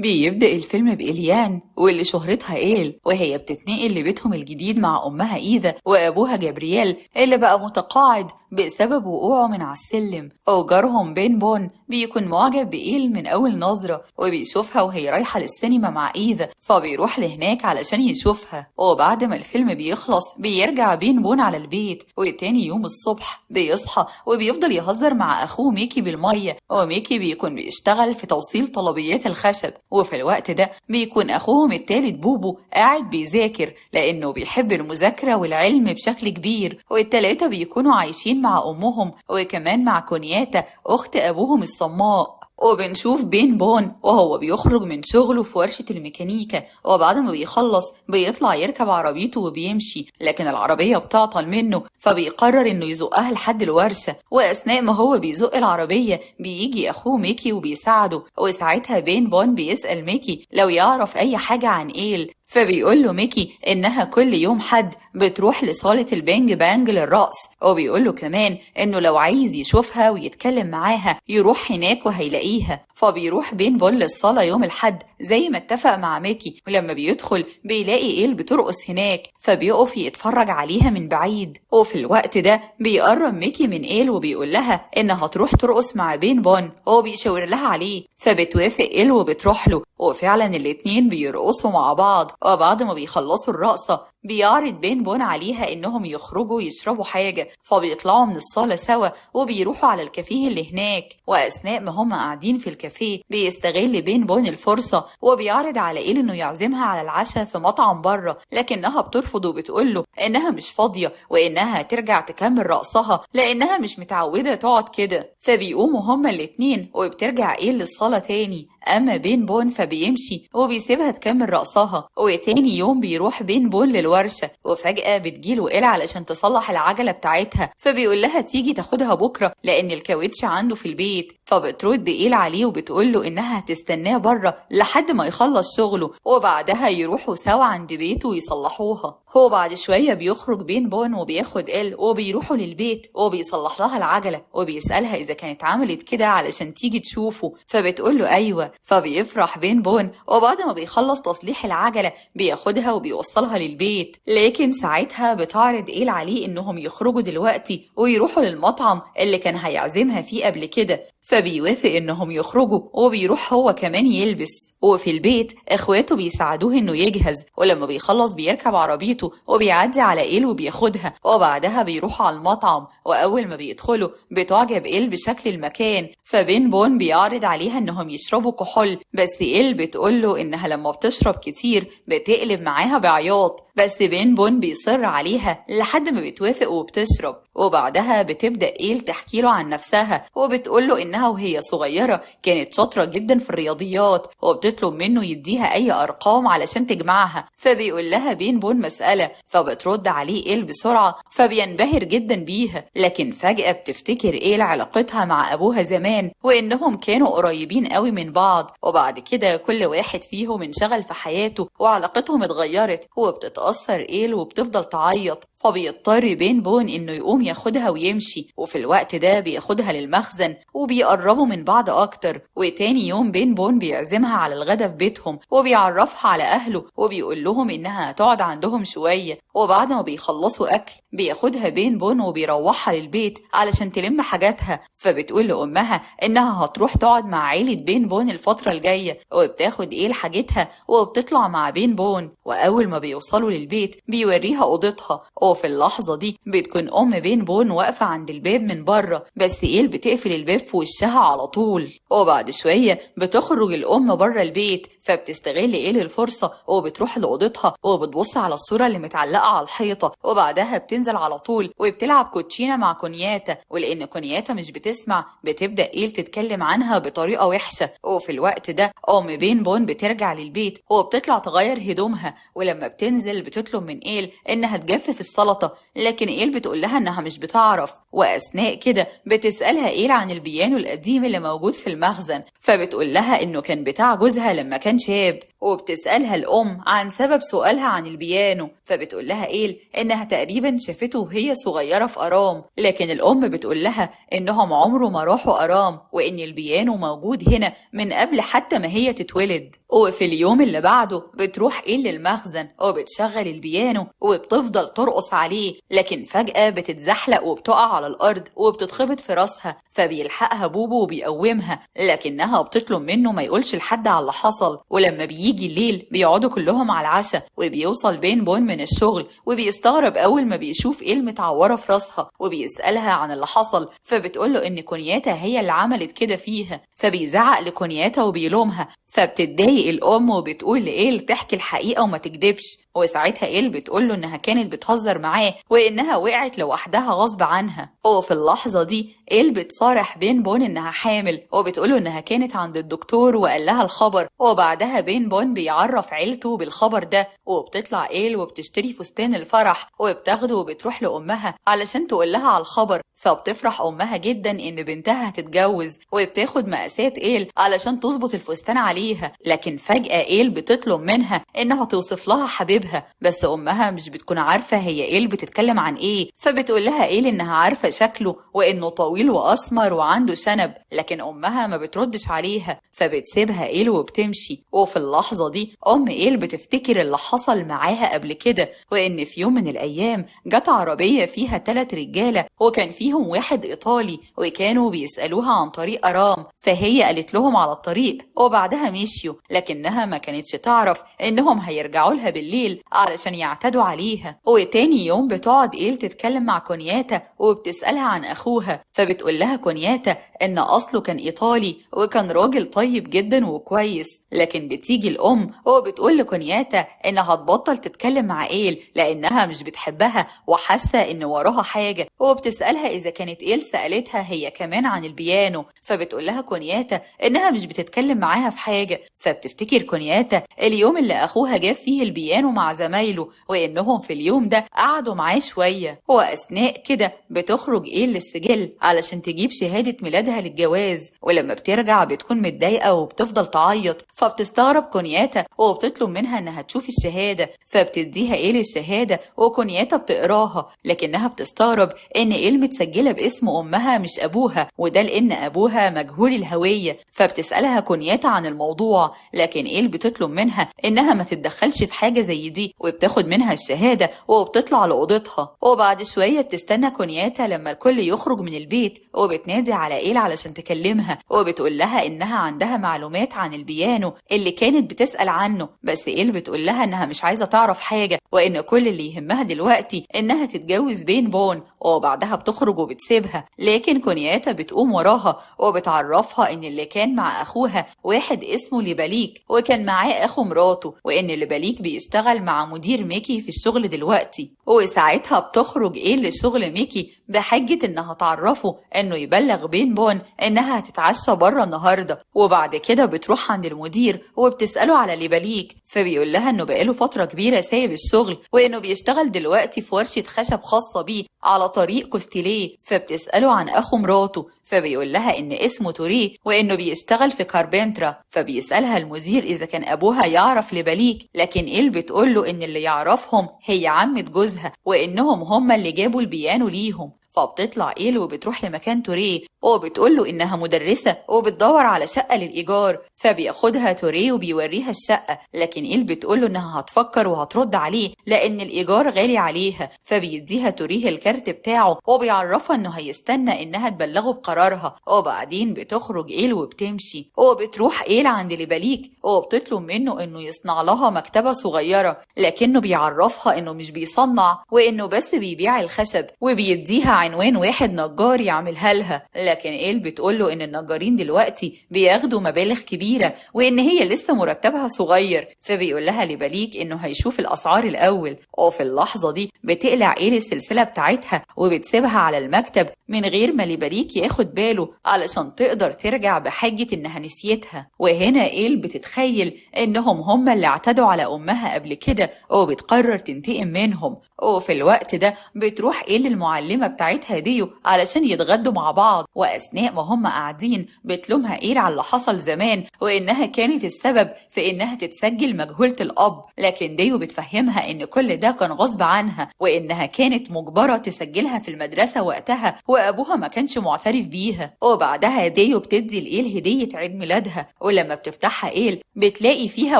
بيبدأ الفيلم بإليان واللي شهرتها إيل، وهي بتتنقل لبيتهم الجديد مع أمها إيذا وأبوها جبريال اللي بقى متقاعد بسبب وقوعه من على السلم. وجارهم بين بون بيكون معجب بإيل من أول نظرة، وبيشوفها وهي رايحة للسينما مع إيذا فبيروح لهناك علشان يشوفها. وبعد ما الفيلم بيخلص بيرجع بين بون على البيت، وتاني يوم الصبح بيصحى وبيفضل يهزر مع أخوه ميكي بالمية، وميكي بيكون بيشتغل في توصيل طلبيات الخشب. وفي الوقت ده بيكون أخوهم التالت بوبو قاعد بيذاكر لأنه بيحب المذاكرة والعلم بشكل كبير، والتلاتة بيكونوا عايشين مع أمهم وكمان مع كونياتا أخت أبوهم الصماء. وبنشوف بين بون وهو بيخرج من شغله في ورشة الميكانيكا، وبعد ما بيخلص بيطلع يركب عربيته وبيمشي، لكن العربية بتعطل منه فبيقرر انه يزقها لحد الورشة. واثناء ما هو بيزق العربية بيجي اخوه ميكي وبيساعده، وساعتها بين بون بيسأل ميكي لو يعرف اي حاجة عن إيل، فبيقول له ميكي إنها كل يوم حد بتروح لصالة البانج بانج للرقص، وبيقول له كمان إنه لو عايز يشوفها ويتكلم معاها يروح هناك وهيلاقيها. فبيروح بين بون للصالة يوم الحد زي ما اتفق مع ميكي، ولما بيدخل بيلاقي إيل بترقص هناك فبيقف يتفرج عليها من بعيد. وفي الوقت ده بيقرب ميكي من إيل وبيقول لها إنها تروح ترقص مع بين بون، وهو بيشاور لها عليه فبتوافق إيل وبتروح له، وفعلا الاتنين بيرقصوا مع بعض. وبعد ما بيخلصوا الرقصة بيعرض بين بون عليها انهم يخرجوا يشربوا حاجة، فبيطلعوا من الصالة سوا وبيروحوا على الكافيه اللي هناك. واثناء ما هم قاعدين في الكافيه بيستغل بين بون الفرصة وبيعرض على إيل انه يعزمها على العشاء في مطعم بره، لكنها بترفض وبتقوله انها مش فاضية وانها ترجع تكمل رقصها لانها مش متعودة تقعد كده. فبيقوموا هما الاتنين وبترجع إيل للصالة تاني، اما بين بون فبيمشي وبيسيبها تكمل رقصها. وتاني يوم بيروح بين بون للورشة، وفجأة بتجيله إيل علشان تصلح العجلة بتاعتها، فبيقول لها تيجي تاخدها بكرة لأن الكاوتش عنده في البيت. فبترد إيل عليه وبتقوله إنها هتستناه بره لحد ما يخلص شغله، وبعدها يروحوا سوا عند بيته ويصلحوها. هو بعد شوية بيخرج بين بون وبياخد إيل وبيروحوا للبيت وبيصلح لها العجلة، وبيسألها إذا كانت عملت كده علشان تيجي تشوفه، فبتقوله أيوة. فبيفرح بين بون، وبعد ما بيخلص تصليح العجلة بياخدها وبيوصلها للبيت. لكن ساعتها بتعرض إيل عليه إنهم يخرجوا دلوقتي ويروحوا للمطعم اللي كان هيعزمها فيه قبل كده، فبيوافق إنهم يخرجوا وبيروح هو كمان يلبس. وفي البيت اخواته بيساعدوه انه يجهز، ولما بيخلص بيركب عربيته وبيعدي على إيل وبياخدها، وبعدها بيروحوا على المطعم. واول ما بيدخلوا بتعجب إيل بشكل المكان، فبين بون بيعرض عليها انهم يشربوا كحول، بس إيل بتقوله انها لما بتشرب كتير بتقلب معاها بعياط، بس بين بون بيصر عليها لحد ما بتوافق وبتشرب. وبعدها بتبدأ إيل تحكي له عن نفسها وبتقوله إنها وهي صغيرة كانت شاطرة جدا في الرياضيات، وبتطلب منه يديها أي أرقام علشان تجمعها. فبيقول لها بين بون مسألة، فبترد عليه إيل بسرعة فبينبهر جدا بيها. لكن فجأة بتفتكر إيل علاقتها مع أبوها زمان وإنهم كانوا قريبين قوي من بعض، وبعد كده كل واحد فيهم انشغل في حياته وعلاقتهم اتغيرت، وبتتأثر إيل وبتفضل تعيط. فبيضطر بين بون انه يقوم ياخدها ويمشي، وفي الوقت ده بياخدها للمخزن وبيقربوا من بعض اكتر. وتاني يوم بين بون بيعزمها على الغدا في بيتهم وبيعرفها على اهله وبيقول لهم انها هتقعد عندهم شوية. وبعد ما بيخلصوا اكل بياخدها بين بون وبيروحها للبيت علشان تلم حاجاتها، فبتقول لامها انها هتروح تقعد مع عيلة بين بون الفترة الجاية، وبتاخد إيل حاجتها وبتطلع مع بين بون. واول ما بيوصلوا للبيت بيوريها اوضتها، وفي اللحظة دي بتكون أم بين بون واقفة عند الباب من بره، بس إيل بتقفل الباب في وشها على طول. وبعد شوية بتخرج الأم بره البيت، فبتستغل إيل الفرصة وبتروح لأوضتها وبتبص على الصورة اللي متعلقة على الحيطة، وبعدها بتنزل على طول وبتلعب كوتشينة مع كونياتا. ولأن كونياتا مش بتسمع بتبدأ إيل تتكلم عنها بطريقة وحشة. وفي الوقت ده أم بين بون بترجع للبيت وبتطلع تغير هدومها، ولما بتنزل بتطلب من إيل إنها تجفف السلطة، لكن إيل بتقول لها إنها مش بتعرف. وأثناء كده بتسألها إيل عن البيانو القديم اللي موجود في المخزن، فبتقول لها إنه كان بتاع جوزها لما كان شاب. وبتسألها الأم عن سبب سؤالها عن البيانو، فبتقول لها إيل إنها تقريبا شافته وهي صغيرة في أرام، لكن الأم بتقول لها إنهم عمره ما راحوا أرام وإن البيانو موجود هنا من قبل حتى ما هي تتولد. وفي اليوم اللي بعده بتروح إيل للمخزن وبتشغل البيانو وبتفضل ترقص عليه، لكن فجأة بتتزحلق وبتقع على الأرض وبتتخبط في راسها، فبيلحقها بوبو وبيقومها، لكنها بتطلب منه ما يقولش لحد على اللي حصل. ولما بيجي الليل بيقعدوا كلهم على العشاء، وبيوصل بين بون من الشغل وبيستغرب أول ما بيشوف إيل متعورة في راسها، وبيسألها عن اللي حصل، فبتقوله إن كونياتا هي اللي عملت كده فيها، فبيزعق لكونياتا وبيلومها، فبتتضايق الأم وبتقول لإيل تحكي الحقيقة وما تكدبش. وساعتها إيل بتقوله إنها كانت بتهزر معاه وإنها وقعت لوحدها غصب عنها. وفي اللحظة دي إيل بتصارح بين بون إنها حامل، وبتقوله إنها كانت عند الدكتور وقال لها الخبر، وبعدها بين بون بيعرف عيلته بالخبر ده، وبتطلع إيل وبتشتري فستان الفرح وبتاخده وبتروح لأمها علشان تقول لها على الخبر، فبتفرح أمها جدا إن بنتها هتتجوز، وبتاخد مقاسات إيل علشان تظبط الفستان عليها. لكن فجأة إيل بتطلب منها إنها توصف لها حبيبها، بس أمها مش بتكون عارفة هي إيل بتتكلم عن إيه، فبتقول لها إيل إنها عارفة شكله وإنه طويل وأسمر وعنده شنب، لكن أمها ما بتردش عليها، فبتسيبها إيل وبتمشي. وفي اللحظة دي إيل بتفتكر اللي حصل معاها قبل كده، وإن في يوم من الأيام جت عربية فيها 3 رجالة وكان فيهم واحد إيطالي، وكانوا بيسألوها عن طريق أرام، فهي قالت لهم على الطريق وبعدها مشيوا، لكنها ما كانتش تعرف إنهم هيرجعوا لها بالليل علشان يعتدوا عليها. وتاني يوم بتقعد إيل تتكلم مع كونياتا وبتسألها عن أخوها، فبتقول لها كونياتا إن أصله كان إيطالي وكان راجل طيب جدا وكويس، لكن بتيجي الأم وبتقول لكونياتا إنها هتبطل تتكلم مع إيل لأنها مش بتحبها وحاسة إن وراها حاجة، وبتسألها إذا كانت إيل سألتها هي كمان عن البيانو، فبتقول لها كونياتا إنها مش بتتكلم معاها في حاجة. فبتفتكر كونياتا اليوم اللي أخوها جاب فيه البيانو مع زمايله، وإنهم في اليوم ده قعدوا معاه شوية، وأثناء كده بتخرج إيل للسجل علشان تجيب شهادة ميلادها للجواز، ولما بترجع بتكون متضايقة وبتفضل تعيط، فبتستغرب كونياتا وبتطلب منها إنها تشوف الشهادة، فبتديها إيل الشهادة وكونياتا بتقراها، لكنها بتستغرب إن إيل متسجلة باسم أمها مش أبوها، وده لأن أبوها مجهول الهوية. فبتسألها كونياتا عن الموضوع، لكن إيل بتطلب منها إنها ما تتدخلش في حاجة زي دي، وبتاخد منها الشهادة وبتطلع لأوضتها. وبعد شوية بتستنى كونياتا لما الكل يخرج من البيت، وبتنادي على إيل علشان تكلمها، وبتقول لها إنها عندها معلومات عن البيانو اللي كانت بتسأل عنه، بس إيل بتقول لها إنها مش عايزة تعرف حاجة، وإن كل اللي يهمها دلوقتي إنها تتجوز بين بون، وبعدها بتخرج وبتسيبها. لكن كونياتا بتقوم وراها وبتعرفها إن اللي كان مع أخوها واحد اسمه ليباليك، وكان معاه أخو مراته، وإن ليباليك بيشتغل مع مدير ميكي في الشغل دلوقتي. وساعتها بتخرج إيل لشغل ميكي بحجة إنها تعرفه إنه يبلغ بين بون إنها هتتعشى بره النهاردة، وبعد كده بتروح عند المدير وبتسأله على ليباليك، فبيقول لها إنه بقاله فترة كبيرة سايب الشغل، وإنه بيشتغل دلوقتي في ورشة خشب خاصة بيه على طريق كوستيليه. فبتسأله عن أخو مراته، فبيقول لها إن اسمه توريه وإنه بيشتغل في كاربنترا، فبيسألها المدير إذا كان أبوها يعرف ليباليك، لكن إيل بتقوله إن اللي يعرفهم هي عمة جوزها، وإنهم هم اللي جابوا البيانو ليهم. فبتطلع إيل وبتروح لمكان توريه وبتقوله إنها مدرسة وبتدور على شقة للإيجار، فبياخدها توريه وبيوريها الشقة، لكن إيل بتقوله إنها هتفكر وهترد عليه لأن الإيجار غالي عليها، فبيديها توريه الكارت بتاعه وبيعرفها إنه هيستنى إنها تبلغه بقرارها. وبعدين بتخرج إيل وبتمشي، وبتروح إيل عند ليباليك وبتطلب منه إنه يصنع لها مكتبة صغيرة، لكنه بيعرفها إنه مش بيصنع وإنه بس بيبيع الخشب، وبيديها عنوان واحد نجار يعملها لها، لكن إيل بتقوله إن النجارين دلوقتي بياخدوا مبالغ كبيرة وإن هي لسه مرتبها صغير، فبيقول لها ليباليك إنه هيشوف الأسعار الأول. وفي اللحظة دي بتقلع إيل السلسلة بتاعتها وبتسيبها على المكتب من غير ما ليباليك ياخد باله علشان تقدر ترجع بحجة إنها نسيتها. وهنا إيل بتتخيل إنهم اللي اعتدوا على أمها قبل كده وبتقرر تنتقم منهم. وفي الوقت ده بتروح إيل المعلمة بتاعتها ساعتها ديو علشان يتغدوا مع بعض، وأثناء ما هم قاعدين بتلومها إيل على اللي حصل زمان وإنها كانت السبب في إنها تتسجل مجهولة الأب، لكن ديو بتفهمها إن كل ده كان غصب عنها وإنها كانت مجبرة تسجلها في المدرسة وقتها وأبوها ما كانش معترف بيها. وبعدها ديو بتدي لإيل هدية عيد ميلادها، ولما بتفتحها إيل بتلاقي فيها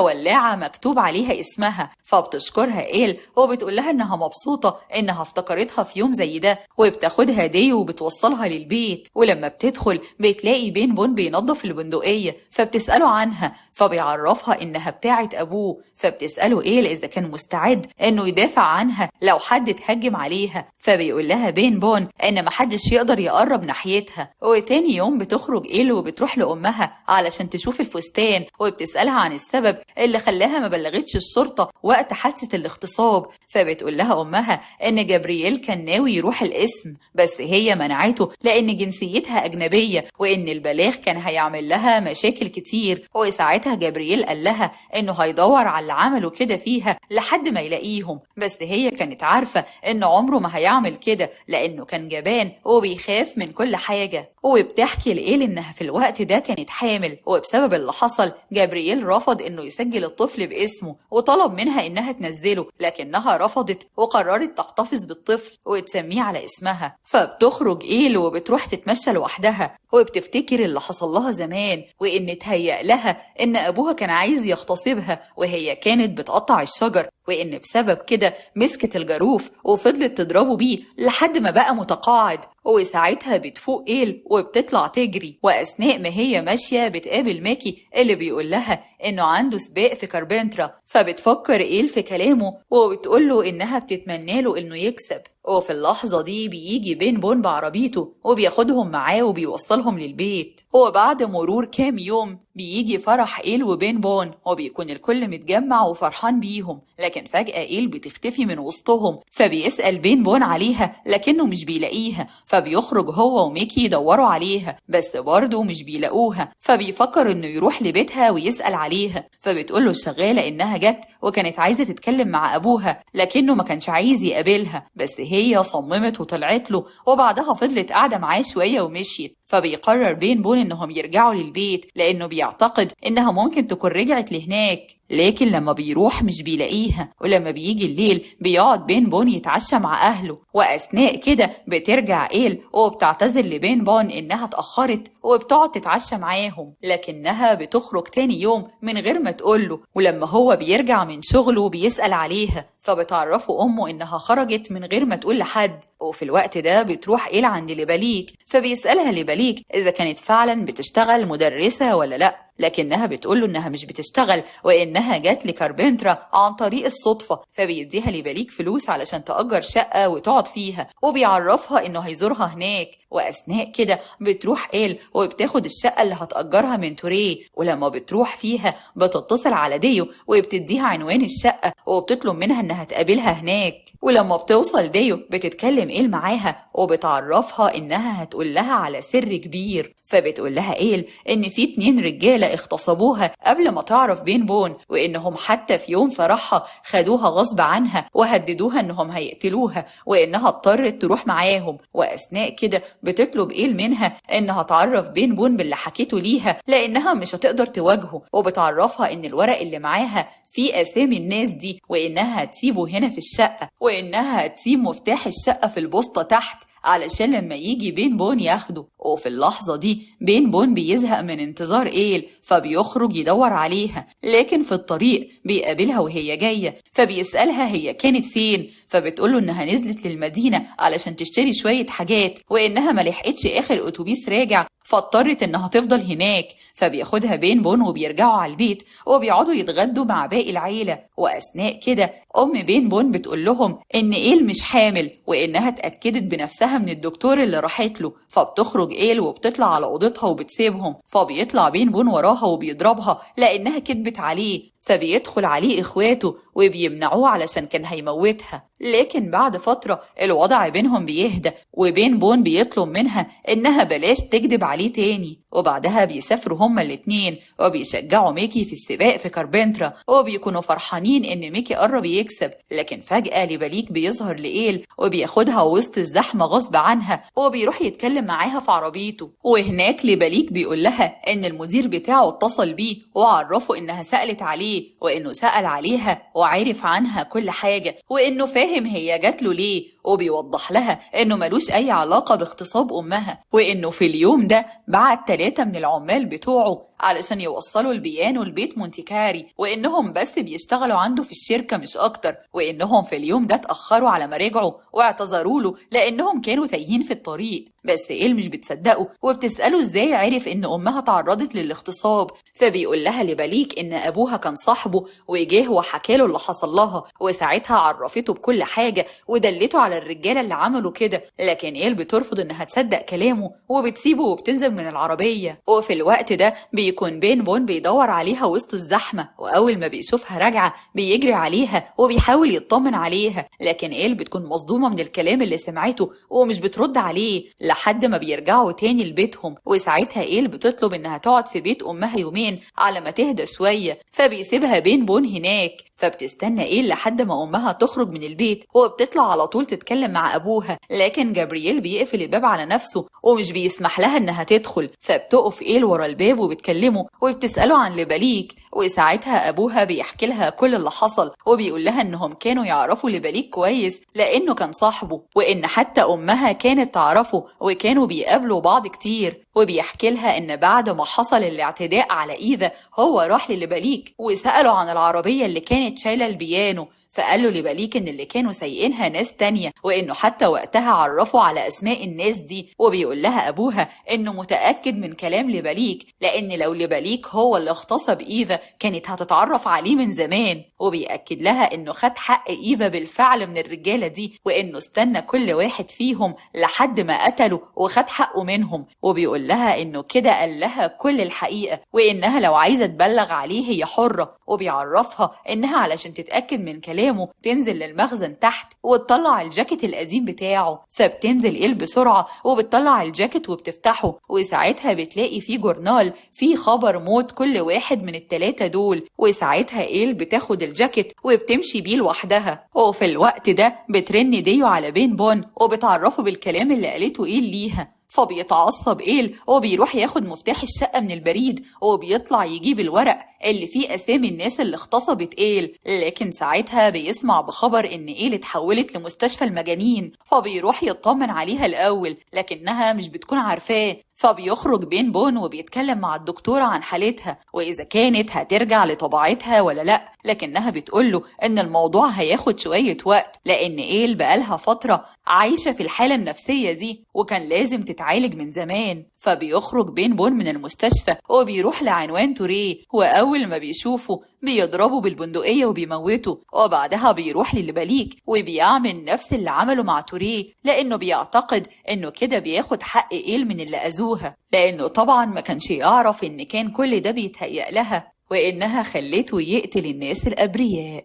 ولاعة مكتوب عليها اسمها، فبتشكرها إيل وبتقول لها إنها مبسوطة إنها افتكرتها في يوم زي ده، وبتاخدها ديو وبتوصلها للبيت. ولما بتدخل بتلاقي بين بون بينظف البندقية، فبتسأله عنها فبيعرفها إنها بتاعة أبوه، فبتسأله إيل إذا كان مستعد إنه يدافع عنها لو حد اتهجم عليها، فبيقول لها بين بون إن محدش يقدر يقرب ناحيتها. وتاني يوم بتخرج إيل وبتروح لأمها علشان تشوف الفستان، وبتسألها عن السبب اللي خلاها ما بلغتش الشرطة وقت حادثة الاغتصاب، فبتقول لها أمها إن جبريل كان ناوي يروح القسم بس هي منعته لأن جنسيتها أجنبية وإن البلاغ كان هيعمل لها مشاكل كتير. وساعتها جبريل قال لها إنه هيدور على اللي عملوا كده فيها لحد ما يلاقيهم، بس هي كانت عارفة إنه عمره ما هيعمل كده لأنه كان جبان وبيخاف من كل حاجة. وبتحكي لإيل إنها في الوقت ده كانت حامل، وبسبب اللي حصل جبريل رفض إنه يسجل الطفل باسمه وطلب منها إنها تنزله، لكنها رفضت وقررت تحتفظ بالطفل وتسميه على اسمها. فبتخرج إيل وبتروح تتمشى لوحدها وبتفتكر اللي حصل لها زمان، وإن تهيأ لها إن أبوها كان عايز يغتصبها وهي كانت بتقطع الشجر، وإن بسبب كده مسكت الجاروف وفضلت تضربه بيه لحد ما بقى متقاعد. وساعتها بتفوق إيل وبتطلع تجري، وأثناء ما هي ماشية بتقابل ماكي اللي بيقول لها إنه عنده سباق في كاربنترا، فبتفكر إيل في كلامه وبتقول له إنها بتتمنى له إنه يكسب. وفي اللحظة دي بيجي بين بون بعربيته وبياخدهم معاه وبيوصلهم للبيت. وبعد مرور كام يوم بيجي فرح إيل وبين بون وبيكون الكل متجمع وفرحان بيهم، لكن فجأة إيل بتختفي من وسطهم، فبيسأل بين بون عليها لكنه مش بيلاقيها، فبيخرج هو وميكي يدوروا عليها بس برضه مش بيلاقوها، فبيفكر إنه يروح لبيتها ويسأل عليها، فبتقوله الشغالة إنها جت وكانت عايزة تتكلم مع أبوها لكنه ما كانش عايز يقابلها، بس هي صممت وطلعت له، وبعدها فضلت قاعدة معاه شوية ومشيت. فبيقرر بين بون إنهم يرجعوا للبيت لأنه بيعتقد إنها ممكن تكون رجعت لهناك، لكن لما بيروح مش بيلاقيها. ولما بيجي الليل بيقعد بين بون يتعشى مع أهله، وأثناء كده بترجع إيل وبتعتذر لبين بون إنها اتأخرت وبتقعد تتعشى معاهم، لكنها بتخرج تاني يوم من غير ما تقوله. ولما هو بيرجع من شغله بيسأل عليها، فبتعرفه أمه إنها خرجت من غير ما تقول لحد. وفي الوقت ده بتروح إيل عند ليباليك، فبيسألها ليباليك إذا كانت فعلا بتشتغل مدرسة ولا لأ، لكنها بتقوله إنها مش بتشتغل وإنها جات لكاربنترا عن طريق الصدفة، فبيديها ليباليك فلوس علشان تأجر شقة وتقعد فيها، وبيعرفها إنه هيزورها هناك. وأثناء كده بتروح إيل وبتاخد الشقة اللي هتأجرها من توريه، ولما بتروح فيها بتتصل على ديو وبتديها عنوان الشقة وبتطلب منها إنها تقابلها هناك. ولما بتوصل ديو بتتكلم إيل معاها وبتعرفها إنها هتقول لها على سر كبير، فبتقول لها إيل إن في 2 رجالة اغتصبوها قبل ما تعرف بين بون، وإنهم حتى في يوم فرحها خدوها غصب عنها وهددوها إنهم هيقتلوها وإنها اضطرت تروح معاهم. وأثناء كده بتطلب إيل منها إنها تعرف بين بون باللي حكيته ليها لأنها مش هتقدر تواجهه، وبتعرفها إن الورق اللي معاها فيه أسامي الناس دي وإنها هتسيبه هنا في الشقة، وإنها هتسيب مفتاح الشقة في البوسطة تحت علشان لما يجي بين بون ياخده. وفي اللحظة دي بين بون بيزهق من انتظار إيل فبيخرج يدور عليها، لكن في الطريق بيقابلها وهي جاية، فبيسألها هي كانت فين، فبتقوله إنها نزلت للمدينة علشان تشتري شوية حاجات وإنها ملحقتش آخر أتوبيس راجع فاضطرت إنها تفضل هناك. فبياخدها بين بون وبيرجعوا على البيت وبيقعدوا يتغدوا مع باقي العيلة. وأثناء كده أم بين بون بتقول لهم إن إيل مش حامل وإنها اتأكدت بنفسها من الدكتور اللي راحت له، فبتخرج إيل وبتطلع على أوضتها وبتسيبهم، فبيطلع بين بون وراها وبيضربها لأنها كدبت عليه. فبيدخل عليه إخواته وبيمنعوه علشان كان هيموتها. لكن بعد فترة الوضع بينهم بيهدى، وبين بون بيطلب منها إنها بلاش تكذب عليه تاني. وبعدها بيسافروا هما الاتنين وبيشجعوا ميكي في السباق في كاربنترا، وبيكونوا فرحانين إن ميكي قرب يكسب. لكن فجأة لبليك بيظهر لإيل وبياخدها وسط الزحمة غصب عنها وبيروح يتكلم معاها في عربيته. وهناك لبليك بيقول لها إن المدير بتاعه اتصل بيه وعرفه إنها سألت عليه، وإنه سأل عليها وعرف عنها كل حاجة، وإنه فاهم هي جات له ليه، وبيوضح لها إنه ملوش أي علاقة باغتصاب أمها، وإنه في اليوم ده بعت 3 من العمال بتوعه علشان يوصلوا البيانو لبيت مونتيكاري، وإنهم بس بيشتغلوا عنده في الشركة مش أكتر، وإنهم في اليوم ده اتأخروا على ما رجعوا واعتذروا له لأنهم كانوا تايهين في الطريق. بس إيل مش بتصدقه وبتسأله إزاي عرف إن أمها تعرضت للاغتصاب. فبيقول لها لبليك إن أبوها كان صاحبه وجاه وحكاله اللي حصل لها، وساعتها عرفته بكل حاجة ودلته على الرجالة اللي عملوا كده. لكن إيل بترفض إنها تصدق كلامه وبتسيبه وبتنزل من العربية. وفي الوقت ده بيكون بين بون بيدور عليها وسط الزحمة، وأول ما بيشوفها راجعة بيجري عليها وبيحاول يطمن عليها. لكن إيل بتكون مصدومة من الكلام اللي سمعته ومش بترد عليه لحد ما بيرجعوا تاني لبيتهم. وساعتها إيل بتطلب إنها تقعد في بيت أمها يومين على ما تهدى شوية، فبيسيبها بين بون هناك. فبتستنى إيل لحد ما أمها تخرج من البيت وبتطلع على طول تتكلم مع أبوها. لكن جابرييل بيقفل الباب على نفسه ومش بيسمح لها إنها تدخل، فبتقف إيل ورا الباب وبتكلمه وبتسأله عن لبليك. وساعتها أبوها بيحكي لها كل اللي حصل وبيقول لها إنهم كانوا يعرفوا لبليك كويس لأنه كان صاحبه، وإن حتى أمها كانت تعرفه وكانوا بيقابلوا بعض كتير. وبيحكي لها إن بعد ما حصل الاعتداء على إيفا هو راح للبليك وسأله عن العربية اللي كانت شايلة البيانو، فقال له لبليك إن اللي كانوا سايقينها ناس تانية، وإنه حتى وقتها عرفوا على أسماء الناس دي. وبيقول لها أبوها إنه متأكد من كلام لبليك، لأن لو لبليك هو اللي اغتصب إيفا كانت هتتعرف عليه من زمان. وبيأكد لها إنه خد حق إيفا بالفعل من الرجالة دي، وإنه استنى كل واحد فيهم لحد ما قتله وخد حقه منهم. وبيقول لها إنه كده قال لها كل الحقيقة، وإنها لو عايزة تبلغ عليه هي حرة. وبيعرفها إنها علشان تتأكد من كلامه تنزل للمخزن تحت وتطلع الجاكيت القديم بتاعه. فبتنزل إيل بسرعة وبتطلع الجاكيت وبتفتحه، وساعتها بتلاقي فيه جورنال فيه خبر موت كل واحد من ال3 دول. وساعتها إيل بتاخد الجاكيت وبتمشي بيه لوحدها. وفي الوقت ده بترن ديو على بين بون وبتعرفه بالكلام اللي قالته إيل ليها. فبيتعصب إيل وبيروح ياخد مفتاح الشقة من البريد وبيطلع يجيب الورق اللي فيه أسامي الناس اللي اغتصبت إيل. لكن ساعتها بيسمع بخبر إن إيل اتحولت لمستشفى المجانين، فبيروح يطمن عليها الأول لكنها مش بتكون عارفاه. فبيخرج بين بون وبيتكلم مع الدكتورة عن حالتها وإذا كانت هترجع لطبيعتها ولا لأ، لكنها بتقوله إن الموضوع هياخد شوية وقت لأن إيل بقالها فترة عايشة في الحالة النفسية دي وكان لازم تتعالج من زمان. فبيخرج بين بون من المستشفى وبيروح لعنوان توريه، وأول ما بيشوفه بيضربه بالبندقية وبيموته. وبعدها بيروح للبليك وبيعمل نفس اللي عمله مع توريه، لأنه بيعتقد إنه كده بياخد حق إيل من اللي أذوها، لأنه طبعا ما كانش يعرف إن كان كل ده بيتهيأ لها وإنها خلته يقتل الناس الأبرياء.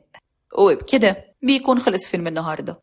وبكده بيكون خلص فيلم النهاردة.